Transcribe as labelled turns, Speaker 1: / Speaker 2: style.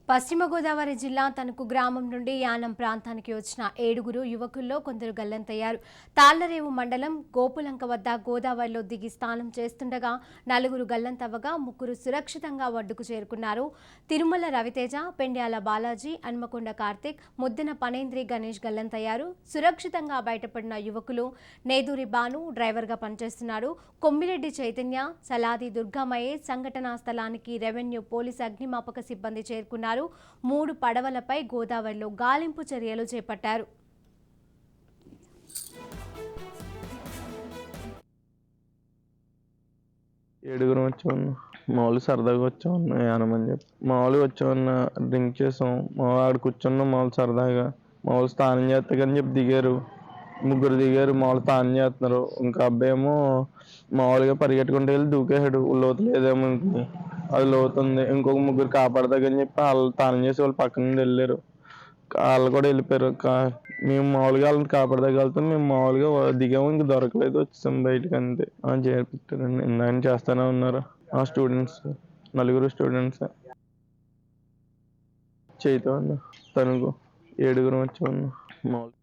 Speaker 1: పశ్చిమ గోదావరి జిల్లా తణుకు గ్రామం నుండి యానం ప్రాంతానికి వచ్చిన 7 యువకుల్లో కొందరు గల్లంతయ్యారు. తాళ్లరేవు మండలం గోపులంక వద్ద గోదావరిలో దిగి స్నానం చేస్తుండగా 4 గల్లంతవ్వగా 3 సురక్షితంగా ఒడ్డుకు చేరుకున్నారు. తిరుమల రవితేజ, పెండ్యాల బాలాజీ, హన్మకొండ కార్తిక్, ముద్దన పనేంద్రి గణేష్ గల్లంతయ్యారు. సురక్షితంగా బయటపడిన యువకులు నేదూరి బాను డ్రైవర్గా పనిచేస్తున్నాడు. కొమ్మిరెడ్డి చైతన్య, సలాది దుర్గామయ్యే సంఘటనా స్థలానికి రెవెన్యూ పోలీసు అగ్నిమాపక సిబ్బంది చేరుకున్నారు. 3 పడవలపై గోదావరిలో గాలింపు చర్యలు చేపట్టారు.
Speaker 2: ఏడుగురు వచ్చామన్నా. మామూలు సరదాగా వచ్చామన్నా యానమని చెప్పి మామూలుగా వచ్చామన్నా. డ్రింక్ చేసాం, ఆడ కూర్చున్నాం మామూలు సరదాగా. మామూలు స్నానం చేస్తాకని చెప్పి దిగారు. 3 దిగారు, మామూలు స్నానం చేస్తున్నారు. ఇంకా అబ్బాయి ఏమో మామూలుగా పరిగెట్టుకుంటూ వెళ్ళి దూకేసాడు. లోతు లేదేమో, అది లోతుంది. ఇంకొక 3 కాపాడదాకని చెప్పి వాళ్ళు స్నానం చేసి వాళ్ళు పక్క నుండి వెళ్ళారు. వాళ్ళు కూడా వెళ్ళిపోయారు. మేము మామూలుగా వాళ్ళని కాపాడదాకా వెళ్తాం. మేము మామూలుగా దిగాము, ఇంక దొరకలేదు, వచ్చాం బయటకు అంతే. చేర్పించారండి, ఇందాక చేస్తూనే ఉన్నారు. స్టూడెంట్స్ 4 స్టూడెంట్స్ చేయితో తణుకు 7 వచ్చామన్నా. మామూలు